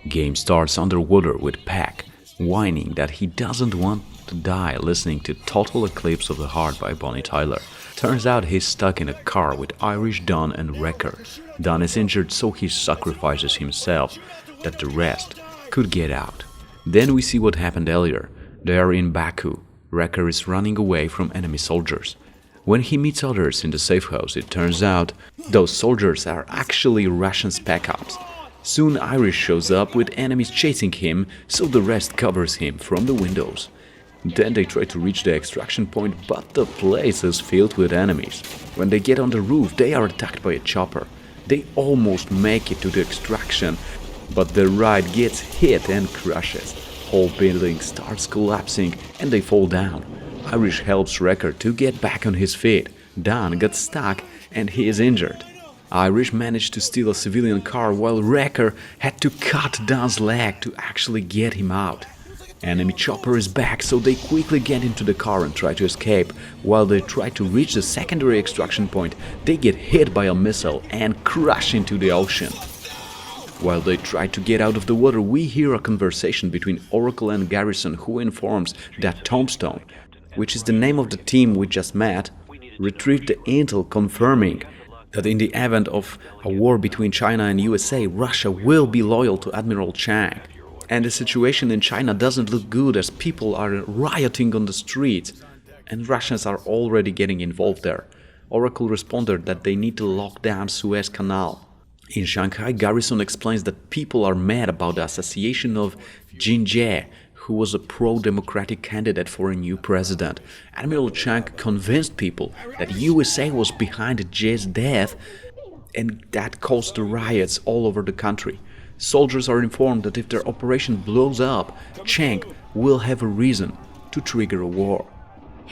Game starts underwater with Pack whining that he doesn't want to die listening to Total Eclipse of the Heart by Bonnie Tyler. Turns out he's stuck in a car with Irish Don and Wrecker. Don is injured, so he sacrifices himself that the rest could get out. Then we see what happened earlier. They are in Baku. Wrecker is running away from enemy soldiers. When he meets others in the safe house, it turns out those soldiers are actually Russian spec ops. Soon Irish shows up with enemies chasing him, so the rest covers him from the windows. Then they try to reach the extraction point, but the place is filled with enemies. When they get on the roof, they are attacked by a chopper. They almost make it to the extraction, but the ride gets hit and crashes. Whole building starts collapsing and they fall down. Irish helps Wrecker to get back on his feet. Don gets stuck and he is injured. Irish managed to steal a civilian car while Wrecker had to cut Don's leg to actually get him out. Enemy chopper is back, so they quickly get into the car and try to escape. While they try to reach the secondary extraction point, they get hit by a missile and crash into the ocean. While they try to get out of the water, we hear a conversation between Oracle and Garrison, who informs that Tombstone, which is the name of the team we just met, retrieved the intel confirming that in the event of a war between China and USA, Russia will be loyal to Admiral Chang. And the situation in China doesn't look good as people are rioting on the streets and Russians are already getting involved there. Oracle responded that they need to lock down Suez Canal. In Shanghai, Garrison explains that people are mad about the assassination of Jin Jie, who was a pro-democratic candidate for a new president. Admiral Chang convinced people that USA was behind Jie's death and that caused the riots all over the country. Soldiers are informed that if their operation blows up, Chang will have a reason to trigger a war.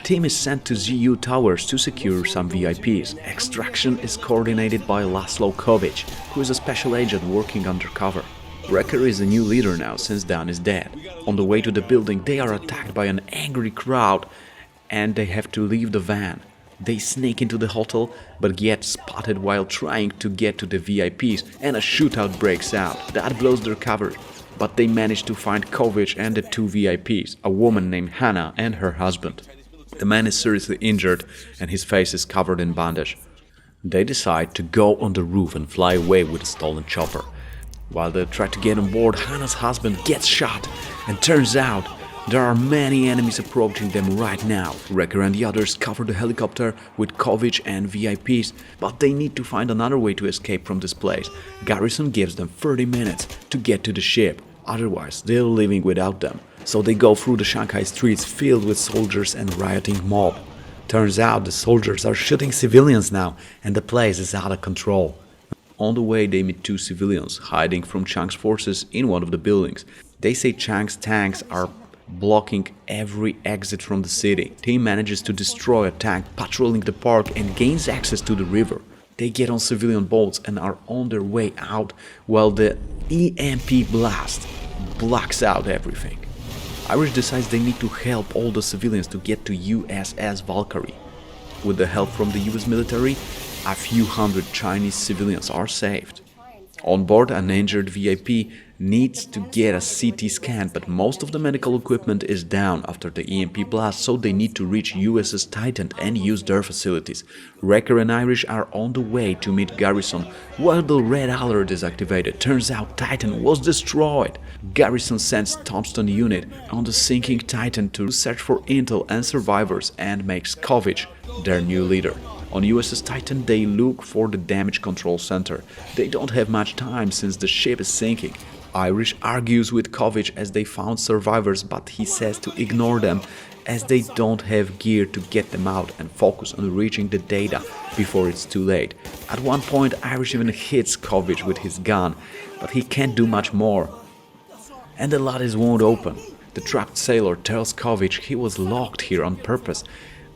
Team is sent to ZU Towers to secure some VIPs. Extraction is coordinated by Laszlo Kovic, who is a special agent working undercover. Wrecker is the new leader now since Dan is dead. On the way to the building, they are attacked by an angry crowd and they have to leave the van. They sneak into the hotel but get spotted while trying to get to the VIPs and a shootout breaks out. That blows their cover, but they manage to find Kovic and the two VIPs, a woman named Hannah and her husband. The man is seriously injured and his face is covered in bandage. They decide to go on the roof and fly away with a stolen chopper. While they try to get on board, Hannah's husband gets shot and turns out there are many enemies approaching them right now. Wrecker and the others cover the helicopter with Kovic and VIPs, but they need to find another way to escape from this place. Garrison gives them 30 minutes to get to the ship, otherwise they're leaving without them. So they go through the Shanghai streets filled with soldiers and rioting mob. Turns out the soldiers are shooting civilians now and the place is out of control. On the way they meet two civilians hiding from Chang's forces in one of the buildings. They say Chang's tanks are blocking every exit from the city. Team manages to destroy a tank patrolling the park and gains access to the river. They get on civilian boats and are on their way out while the EMP blast blocks out everything. Irish decides they need to help all the civilians to get to USS Valkyrie. With the help from the US military, a few hundred Chinese civilians are saved. On board, an injured VIP needs to get a CT scan, but most of the medical equipment is down after the EMP blast, so they need to reach USS Titan and use their facilities. Wrecker and Irish are on the way to meet Garrison while the red alert is activated. Turns out Titan was destroyed. Garrison sends Tombstone unit on the sinking Titan to search for intel and survivors and makes Kovic their new leader. On USS Titan, they look for the damage control center. They don't have much time since the ship is sinking. Irish argues with Kovic as they found survivors, but he says to ignore them as they don't have gear to get them out and focus on reaching the data before it's too late. At one point, Irish even hits Kovic with his gun, but he can't do much more. And the lattice won't open. The trapped sailor tells Kovic he was locked here on purpose,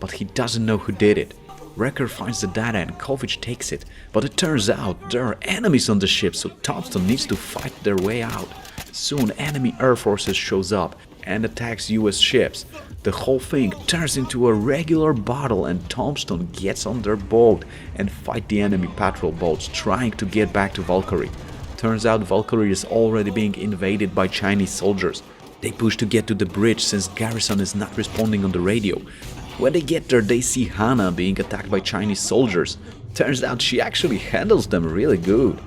but he doesn't know who did it. Wrecker finds the data and Kovic takes it, but it turns out there are enemies on the ship, so Tombstone needs to fight their way out. Soon enemy air forces shows up and attacks US ships. The whole thing turns into a regular battle and Tombstone gets on their boat and fight the enemy patrol boats trying to get back to Valkyrie. Turns out Valkyrie is already being invaded by Chinese soldiers. They push to get to the bridge since Garrison is not responding on the radio. When they get there, they see Hana being attacked by Chinese soldiers. Turns out she actually handles them really good.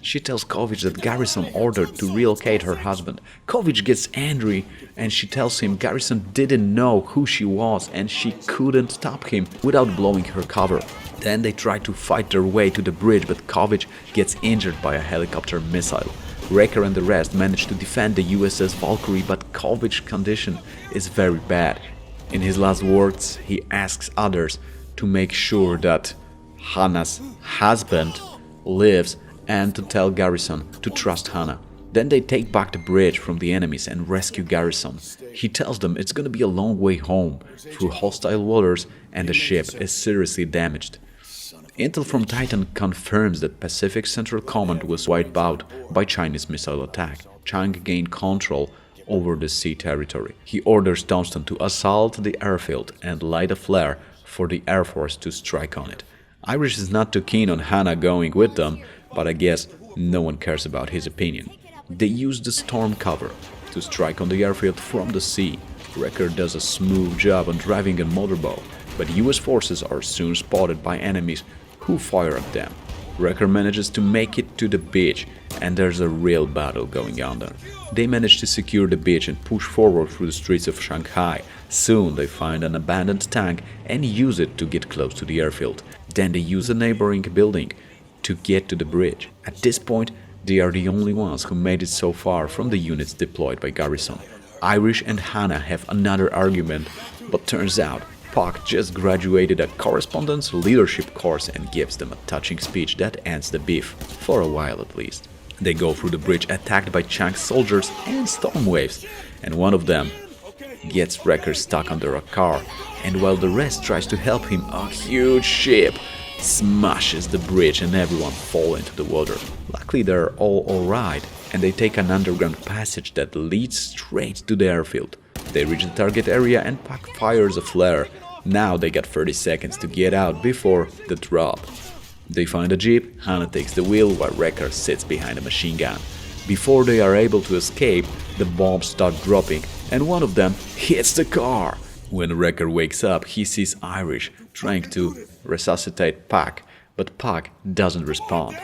She tells Kovic that Garrison ordered to relocate her husband. Kovic gets angry and she tells him Garrison didn't know who she was and she couldn't stop him without blowing her cover. Then they try to fight their way to the bridge, but Kovic gets injured by a helicopter missile. Wrecker and the rest manage to defend the USS Valkyrie, but Kovic's condition is very bad. In his last words, he asks others to make sure that Hana's husband lives and to tell Garrison to trust Hana. Then they take back the bridge from the enemies and rescue Garrison. He tells them it's gonna be a long way home through hostile waters and the ship is seriously damaged. Intel from Titan confirms that Pacific Central Command was wiped out by Chinese missile attack. Chang gained control over the sea territory. He orders Thompson to assault the airfield and light a flare for the Air Force to strike on it. Irish is not too keen on Hana going with them, but I guess no one cares about his opinion. They use the storm cover to strike on the airfield from the sea. Wrecker does a smooth job on driving a motorboat, but US forces are soon spotted by enemies who fire at them. Wrecker manages to make it to the beach, and there's a real battle going on there. They manage to secure the beach and push forward through the streets of Shanghai. Soon they find an abandoned tank and use it to get close to the airfield. Then they use a neighboring building to get to the bridge. At this point, they are the only ones who made it so far from the units deployed by Garrison. Irish and Hana have another argument, but turns out Pak just graduated a correspondence leadership course and gives them a touching speech that ends the beef, for a while at least. They go through the bridge attacked by Chang's soldiers and storm waves, and one of them gets Wrecker stuck under a car, and while the rest tries to help him, a huge ship smashes the bridge and everyone fall into the water. Luckily they're all alright, and they take an underground passage that leads straight to the airfield. They reach the target area and Pak fires a flare. Now they got 30 seconds to get out before the drop. They find a jeep, Hana takes the wheel while Wrecker sits behind a machine gun. Before they are able to escape, the bombs start dropping and one of them hits the car. When Wrecker wakes up, he sees Irish trying to resuscitate Pak, but Pak doesn't respond.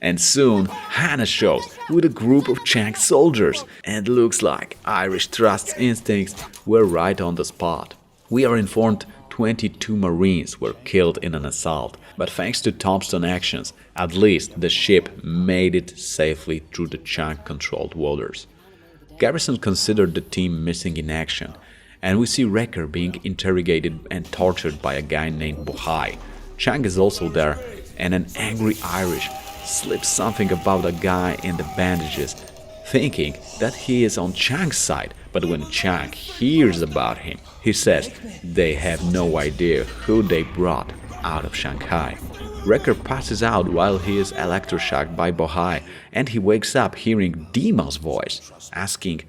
And soon Hana shows with a group of Chang soldiers, and looks like Irish Trust's instincts were right on the spot. We are informed 22 Marines were killed in an assault, but thanks to Thompson's actions, at least the ship made it safely through the Chang-controlled waters. Garrison considered the team missing in action, and we see Wrecker being interrogated and tortured by a guy named Bohai. Chang is also there, and an angry Irish slips something about a guy in the bandages, thinking that he is on Chang's side, but when Chang hears about him, he says they have no idea who they brought out of Shanghai. Wrecker passes out while he is electroshocked by Bohai, and he wakes up hearing Dima's voice, asking,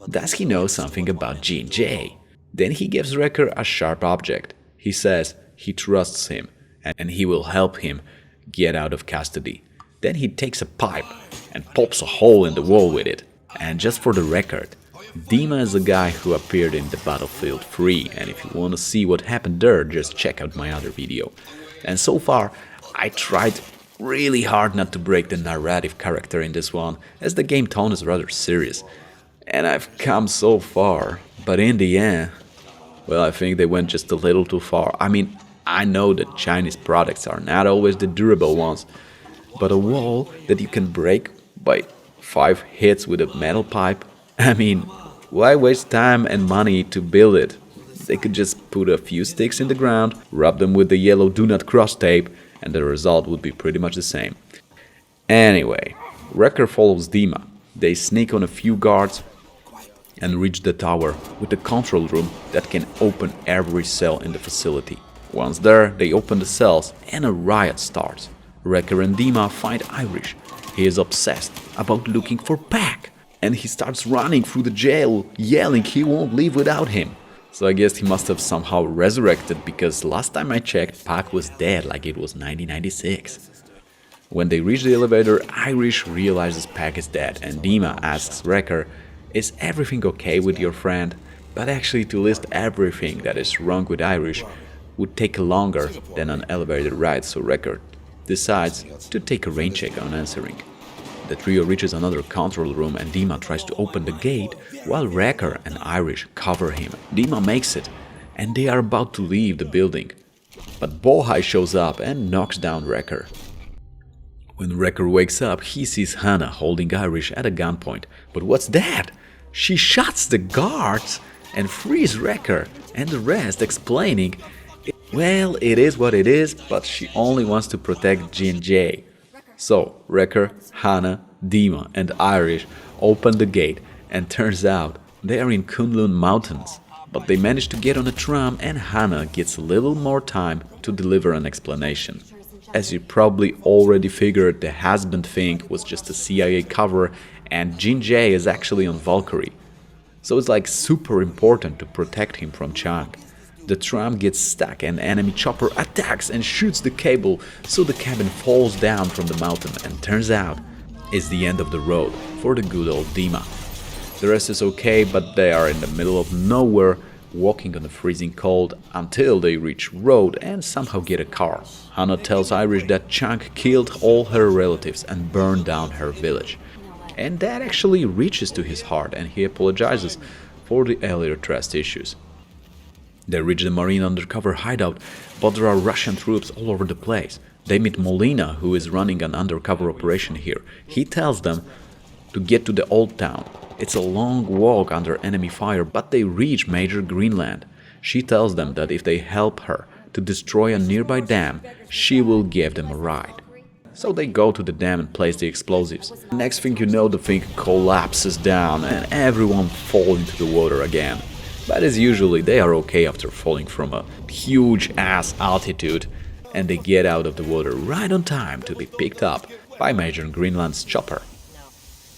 does he know something about G&J? Then he gives Wrecker a sharp object. He says he trusts him, and he will help him get out of custody. Then he takes a pipe and pops a hole in the wall with it. And just for the record, Dima is a guy who appeared in the Battlefield 3, and if you want to see what happened there, just check out my other video. And so far, I tried really hard not to break the narrative character in this one, as the game tone is rather serious. And I've come so far, but in the end, well, I think they went just a little too far. I mean, I know that Chinese products are not always the durable ones, but a wall that you can break by 5 hits with a metal pipe, I mean, why waste time and money to build it? They could just put a few sticks in the ground, rub them with the yellow do not cross tape, and the result would be pretty much the same. Anyway, Wrecker follows Dima. They sneak on a few guards and reach the tower with a control room that can open every cell in the facility. Once there, they open the cells and a riot starts. Wrecker and Dima find Irish. He is obsessed about looking for Pak, and he starts running through the jail, yelling he won't leave without him. So I guess he must have somehow resurrected, because last time I checked, Pak was dead like it was 1996. When they reach the elevator, Irish realizes Pack is dead, and Dima asks Wrecker, "Is everything okay with your friend?" But actually, to list everything that is wrong with Irish would take longer than an elevator ride, so Wrecker decides to take a rain check on answering. The trio reaches another control room and Dima tries to open the gate while Wrecker and Irish cover him. Dima makes it, and they are about to leave the building. But Bohai shows up and knocks down Wrecker. When Wrecker wakes up, he sees Hannah holding Irish at a gunpoint. But what's that? She shuts the guards and frees Wrecker, and the rest explaining, well, it is what it is, but she only wants to protect Jin-Jae. So Wrecker, Hannah, Dima and Irish open the gate, and turns out they are in Kunlun mountains. But they manage to get on a tram and Hannah gets a little more time to deliver an explanation. As you probably already figured, the husband thing was just a CIA cover and Jin-Jae is actually on Valkyrie. So it's like super important to protect him from Chang. The tram gets stuck and enemy chopper attacks and shoots the cable, so the cabin falls down from the mountain and turns out it's the end of the road for the good old Dima. The rest is okay, but they are in the middle of nowhere, walking on the freezing cold until they reach road and somehow get a car. Hannah tells Irish that Chang killed all her relatives and burned down her village. And that actually reaches to his heart and he apologizes for the earlier trust issues. They reach the Marine undercover hideout, but there are Russian troops all over the place. They meet Molina, who is running an undercover operation here. He tells them to get to the old town. It's a long walk under enemy fire, but they reach Major Greenland. She tells them that if they help her to destroy a nearby dam, she will give them a ride. So they go to the dam and place the explosives. Next thing you know, the thing collapses down and everyone falls into the water again. But as usually, they are okay after falling from a huge ass altitude, and they get out of the water right on time to be picked up by Major Greenland's chopper.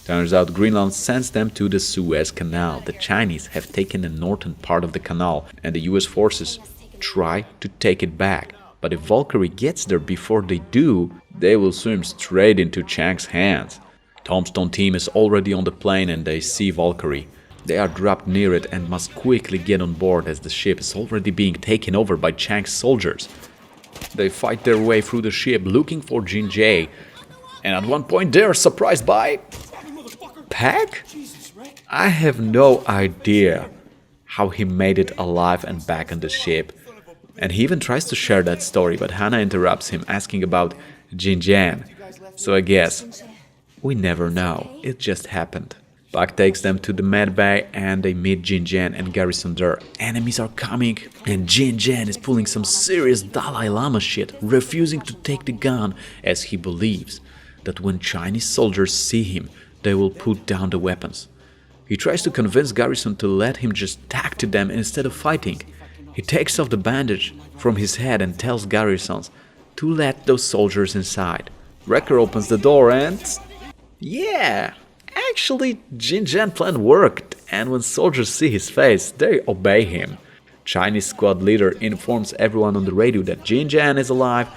Turns out Greenland sends them to the Suez Canal. The Chinese have taken the northern part of the canal and the US forces try to take it back. But if Valkyrie gets there before they do, they will swim straight into Chang's hands. Tombstone team is already on the plane and they see Valkyrie. They are dropped near it and must quickly get on board as the ship is already being taken over by Chang's soldiers. They fight their way through the ship looking for Jin-Jae, and at one point they are surprised by Pack? I have no idea how he made it alive and back on the ship. And he even tries to share that story, but Hannah interrupts him asking about Jin-Jae. So I guess we never know, it just happened. Buck takes them to the medbay and they meet Jin-Jae and Garrison there. Enemies are coming and Jin-Jae is pulling some serious Dalai Lama shit, refusing to take the gun as he believes that when Chinese soldiers see him, they will put down the weapons. He tries to convince Garrison to let him just talk to them instead of fighting. He takes off the bandage from his head and tells Garrison to let those soldiers inside. Wrecker opens the door and... yeah! Actually, Jin-Jae's plan worked, and when soldiers see his face, they obey him. Chinese squad leader informs everyone on the radio that Jin-Jae is alive,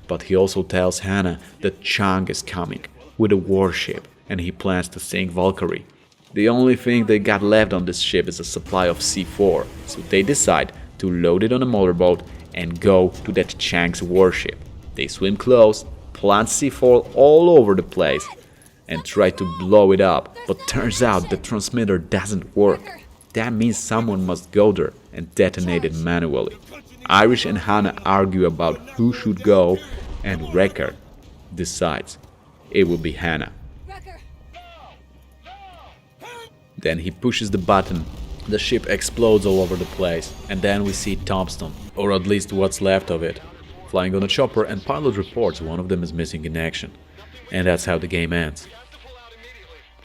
but he also tells Hannah that Chang is coming with a warship, and he plans to sink Valkyrie. The only thing they got left on this ship is a supply of C4, so they decide to load it on a motorboat and go to that Chang's warship. They swim close, plant C4 all over the place, and try to blow it up, but turns out the transmitter doesn't work. That means someone must go there and detonate it manually. Irish and Hannah argue about who should go, and Wrecker decides it will be Hannah. Then he pushes the button, the ship explodes all over the place, and then we see Tombstone, or at least what's left of it, flying on a chopper, and pilot reports one of them is missing in action. And that's how the game ends.